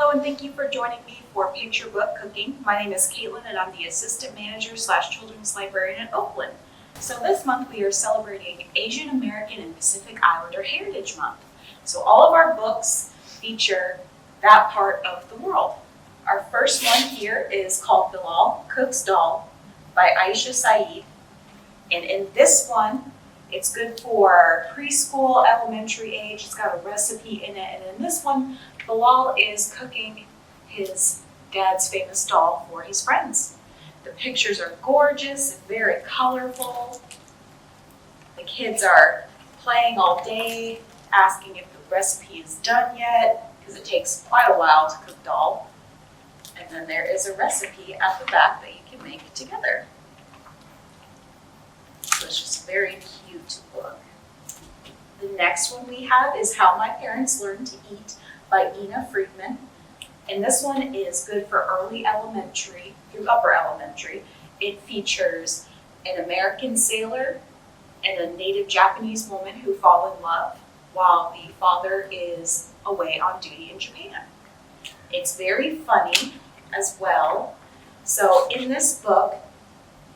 Hello, and thank you for joining me for Picture Book Cooking. My name is Caitlyn, and I'm the Assistant Manager / Children's Librarian at Oakland. So this month we are celebrating Asian American and Pacific Islander Heritage Month. So all of our books feature that part of the world. Our first one here is called 𝒊𝒄𝒕𝒖𝒓𝒆 𝩊𝒂𝒂𝒐𝒛𝒊 by Aisha Saeed. And in this one, it's good for preschool, elementary age. It's got a recipe in it. And in this one, Bilal is cooking his dad's famous doll for his friends. The pictures are gorgeous and very colorful. The kids are playing all day, asking if the recipe is done yet, because it takes quite a while to cook dal. And then there is a recipe at the back that you can make together. So it's just a very cute book. The next one we have is How My Parents Learned to Eat by Ina Friedman. And this one is good for early elementary through upper elementary. It features an American sailor and a native Japanese woman who fall in love while the father is away on duty in Japan. It's very funny as well. So in this book,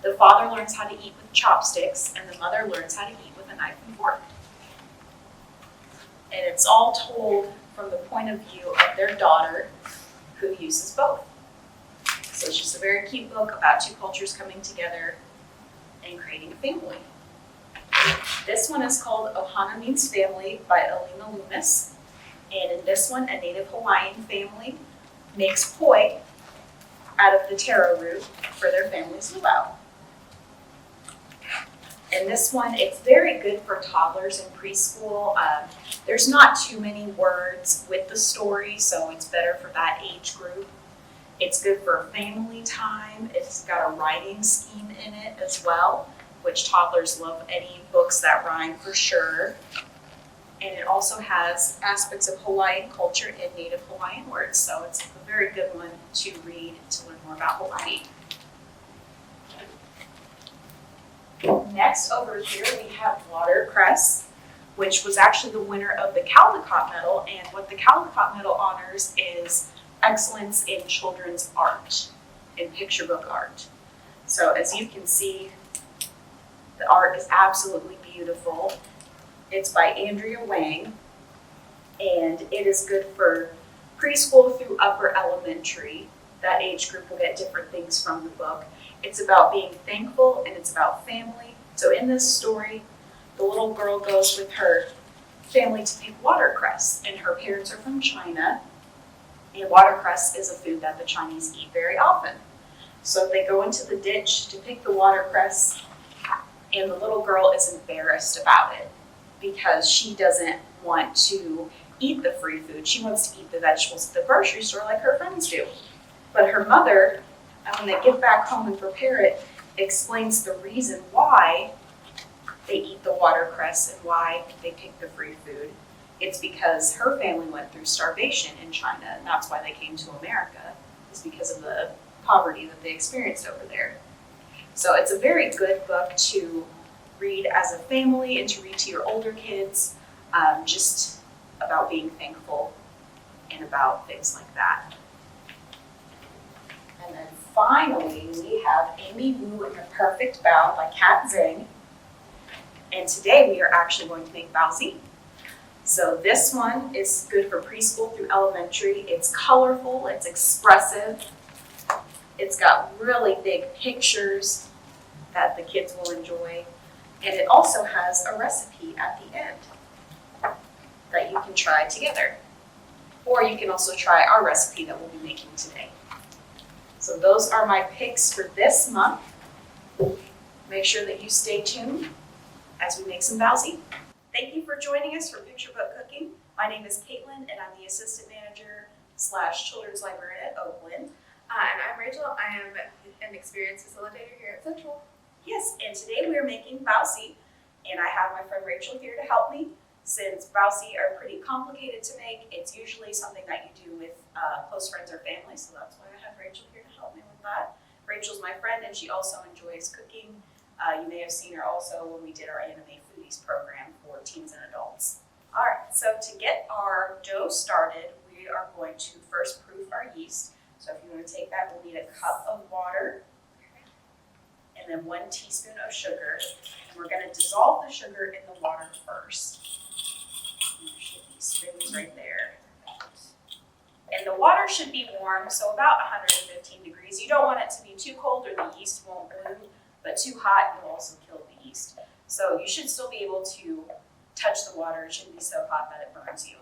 the father learns how to eat with chopsticks and the mother learns how to eat with a knife and fork. And it's all told from the point of view of their daughter, who uses both. So it's just a very cute book about two cultures coming together and creating a family. This one is called Ohana Means Family by Alina Loomis. And in this one, a native Hawaiian family makes poi out of the taro root for their family's luau. And this one, it's very good for toddlers in preschool. There's not too many words with the story, so it's better for that age group. It's good for family time. It's got a rhyming scheme in it as well, which toddlers love any books that rhyme for sure. And it also has aspects of Hawaiian culture and native Hawaiian words, so it's a very good one to read to learn more about Hawaii. Next, over here, we have Watercress, which was actually the winner of the 𝒊𝒂𝒂𝒂 medal. And what the 𝒊𝒂𝒂𝒂 medal honors is excellence in children's art, in picture book art. So as you can see, the art is absolutely beautiful. It's by Andrea Wang, and it is good for preschool through upper elementary. That age group will get different things from the book. It's about being thankful and it's about family. So in this story, the little girl goes with her family to pick watercress, and her parents are from China, and watercress is a food that the Chinese eat very often. So they go into the ditch to pick the watercress, and the little girl is embarrassed about it because she doesn't want to eat the free food. She wants to eat the vegetables at the grocery store like her friends do. But her mother, when they get back home and prepare it, explains the reason why they eat the watercress and why they pick the free food. It's because her family went through starvation in China, and that's why they came to America, is because of the poverty that they experienced over there. So it's a very good book to read as a family and to read to your older kids, just about being thankful and about things like that. And then finally, we have Amy Wu and the Perfect Bao by Kat Zhang. And today we are actually going to make Baozi. So this one is good for preschool through elementary. It's colorful, it's expressive. It's got really big pictures that the kids will enjoy. And it also has a recipe at the end that you can try together. Or you can also try our recipe that we'll be making today. So those are my picks for this month. Make sure that you stay tuned as we make some Baozi. Thank you for joining us for Picture Book Cooking. My name is Caitlyn, and I'm the Assistant Manager / Children's Librarian at Oakland. And I'm Rachel. I am an experienced facilitator here at Central. Yes, and today we are making Baozi, and I have my friend Rachel here to help me. Since Baozi are pretty complicated to make, it's usually something that you do with close friends or family, so that's why I have Rachel here to help me with that. Rachel's my friend, and she also enjoys cooking. You may have seen her also when we did our Anime Foodies program for teens and adults. All right, so to get our dough started, we are going to first proof yeast. So if you want to take that, we'll need a cup of water and then 1 teaspoon of sugar. And we're going to dissolve the sugar in the water first. There should be spoons right there. And the water should be warm, so about 115 degrees. You don't want it to be too cold or the yeast won't bloom, but too hot will also kill the yeast. So you should still be able to touch the water. It shouldn't be so hot that it burns you.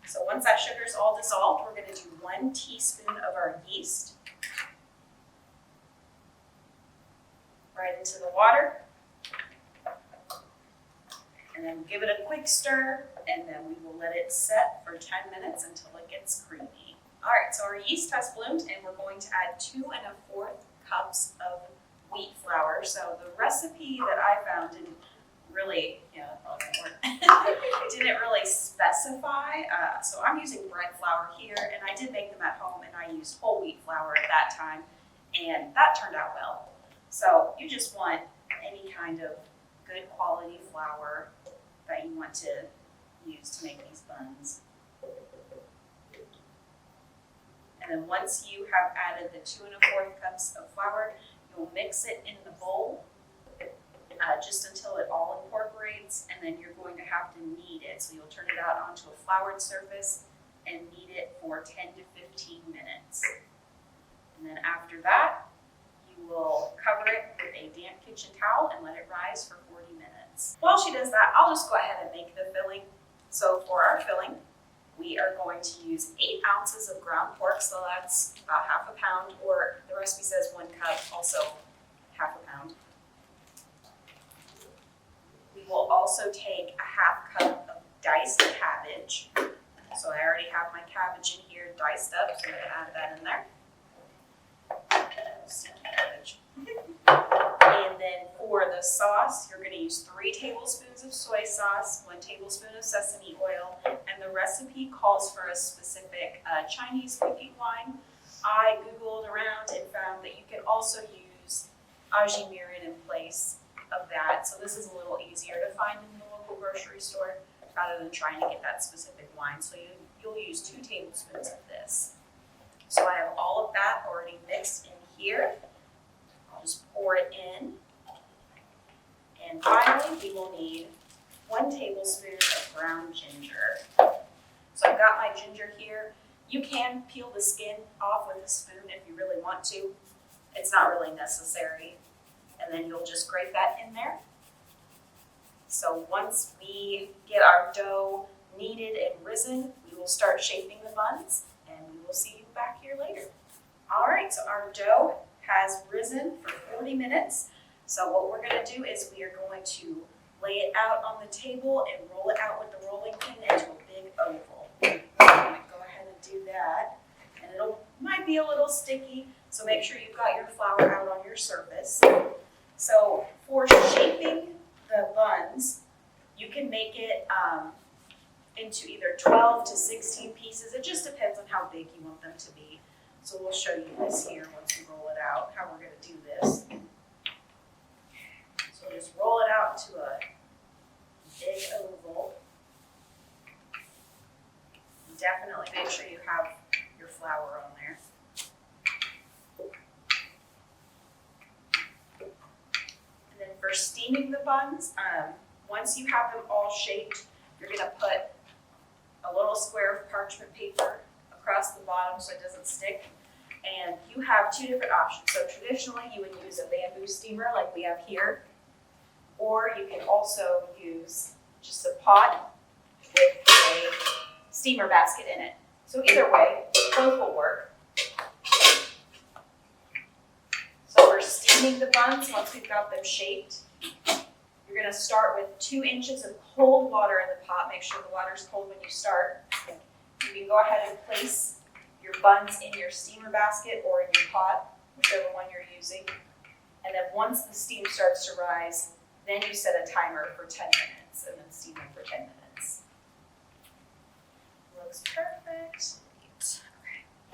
So once that sugar is all dissolved, we're going to do 1 teaspoon of our yeast right into the water. And then give it a quick stir, and then we will let it set for 10 minutes until it gets creamy. All right, so our yeast has bloomed, and we're going to add 2 1/4 cups of wheat flour. So the recipe that I found didn't really, didn't really specify. So I'm using bread flour here, and I did make them at home, and I used whole wheat flour at that time, and that turned out well. So you just want any kind of good quality flour that you want to use to make these buns. And then once you have added the 2 1/4 cups of flour, you'll mix it in the bowl just until it all incorporates, and then you're going to have to knead it. So you'll turn it out onto a floured surface and knead it for 10 to 15 minutes. And then after that, you will cover it with a damp kitchen towel and let it rise for 40 minutes. While she does that, I'll just go ahead and make the filling. So for our filling, we are going to use 8 ounces of ground pork, so that's about 1/2 pound, or the recipe says 1 cup, also 1/2 pound. We will also take a 1/2 cup of diced cabbage. So I already have my cabbage in here diced up, so I'm going to add that in there. Cabbage. And then for the sauce, you're going to use 3 tablespoons of soy sauce, 1 tablespoon of sesame oil, and the recipe calls for a specific Chinese cooking wine. I Googled around and found that you can also use 𝒃𝒂𝒐𝒌 in place of that. So this is a little easier to find in the local grocery store rather than trying to get that specific wine. So you'll use 2 tablespoons of this. So I have all of that already mixed in here. I'll just pour it in. And finally, we will need 1 tablespoon of ground ginger. So I've got my ginger here. You can peel the skin off with a spoon if you really want to. It's not really necessary. And then you'll just grate that in there. So once we get our dough kneaded and risen, we will start shaping the buns, and we will see you back here later. All right, so our dough has risen for 40 minutes. So what we're going to do is we are going to lay it out on the table and roll it out with the rolling pin into a big oval. I'm going to go ahead and do that. And it might be a little sticky, so make sure you've got your flour out on your surface. So for shaping the buns, you can make it into either 12 to 16 pieces. It just depends on how big you want them to be. So we'll show you this here once we roll it out, how we're going to do this. So just roll it out to a big oval. Definitely make sure you have your flour on there. And then for steaming the buns, once you have them all shaped, you're going to put a little square of parchment paper across the bottom so it doesn't stick. And you have 2 different options. So traditionally you would use a bamboo steamer like we have here, or you can also use just a pot with a steamer basket in it. So either way, both will work. So we're steaming the buns once we've got them shaped. You're going to start with 2 inches of cold water in the pot. Make sure the water's cold when you start. You can go ahead and place your buns in your steamer basket or in your pot, whichever one you're using. And then once the steam starts to rise, then you set a timer for 10 minutes and then steam it for 10 minutes. Looks perfect.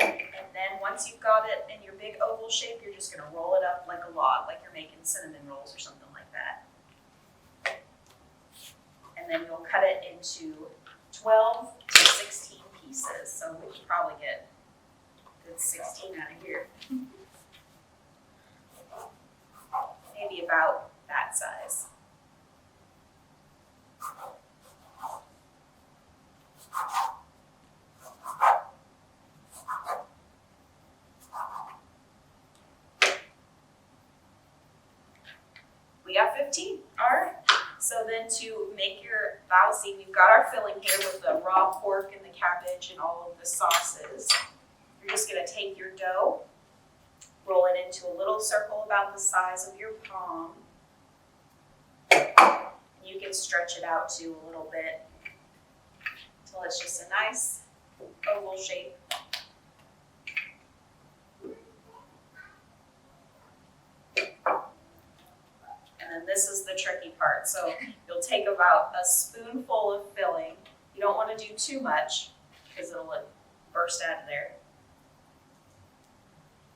Okay. And then once you've got it in your big oval shape, you're just going to roll it up like a log, like you're making cinnamon rolls or something like that. And then you'll cut it into 12 to 16 pieces. pieces, so we could probably get a good 16 out of here. Maybe about that size. We got 15, all right. So then to make your Baozi, we've got our filling here with the raw pork and the cabbage and all of the sauces. You're just gonna take your dough, roll it into a little circle about the size of your palm. You can stretch it out too a little bit until it's just a nice oval shape. And then this is the tricky part. So you'll take about a spoonful of filling. You don't want to do too much because it'll burst out of there.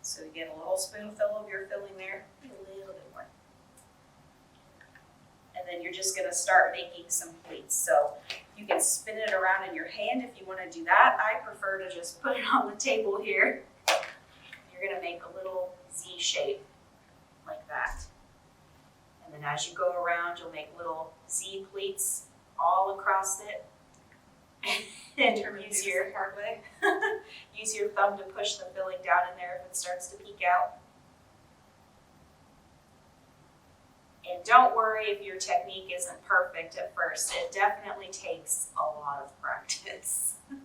So you get a little spoonful of your filling there, a little bit more. And then you're just gonna start making some pleats. So you can spin it around in your hand if you wanna do that. I prefer to just put it on the table here. You're gonna make a little Z shape like that. And then as you go around, you'll make little Z pleats all across it. And use your hard way. Use your thumb to push the filling down in there if it starts to peek out. And don't worry if your technique isn't perfect at first. It definitely takes a lot of practice. And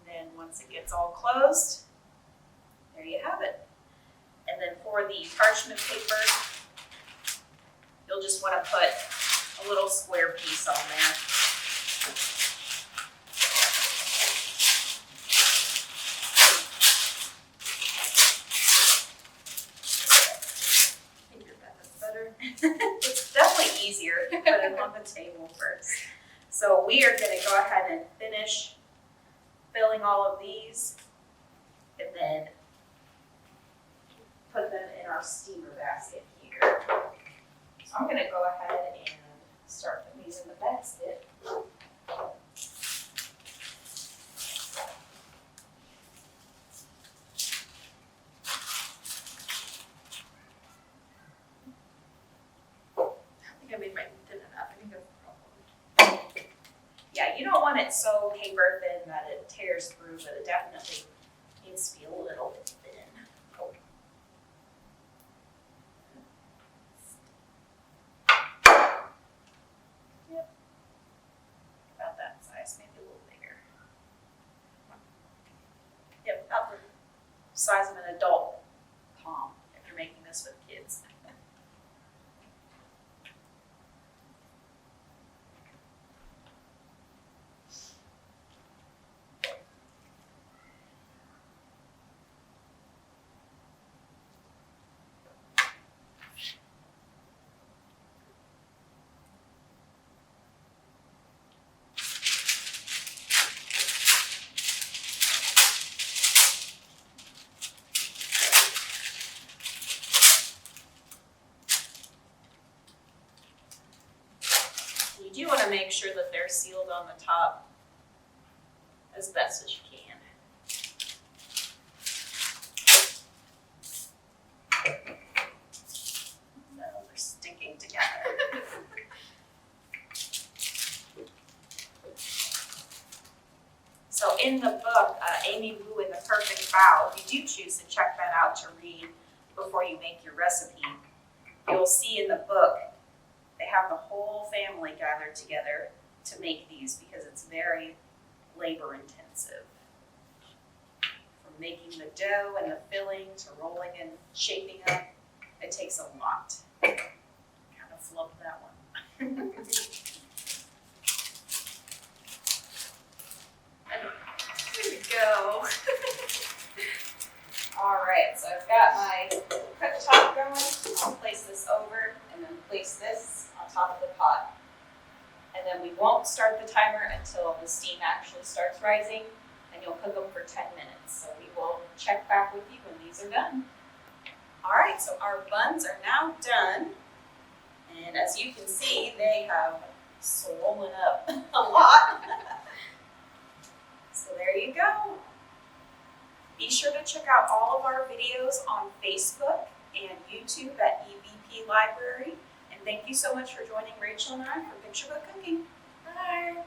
then once it gets all closed, there you have it. And then for the parchment paper, you'll just want to put a little square piece on there. It's definitely easier to put it on the table first. So we are going to go ahead and finish filling all of these and then put them in our steamer basket here. So I'm going to go ahead and start putting these in the basket. I made mine thin enough. I think that's the problem. Yeah, you don't want it so paper thin that it tears through, but it definitely needs to be a little bit thin. Oh. Yep. About that size, maybe a little bigger. Yep, about the size of an adult palm if you're making this with kids. You do want to make sure that they're sealed on the top as best as you can. No, they're sticking together. So in the book, Amy Wu and the Perfect Bow, if you do choose to check that out to read before you make your recipe, you'll see in the book they have the whole family gathered together to make these because it's very labor intensive. From making the dough and the filling to rolling and shaping up, it takes a lot. Kind of flubbed that one. And there we go. All right, so I've got my cooktop going. I'll place this over and then place this on top of the pot. And then we won't start the timer until the steam actually starts rising, and you'll cook them for 10 minutes. So we will check back with you when these are done. All right, so our buns are now done. And as you can see, they have swollen up a lot. Be sure to check out all of our videos on Facebook and YouTube at EVP Library. And thank you so much for joining Rachel and I for Picture Book Cooking. Bye.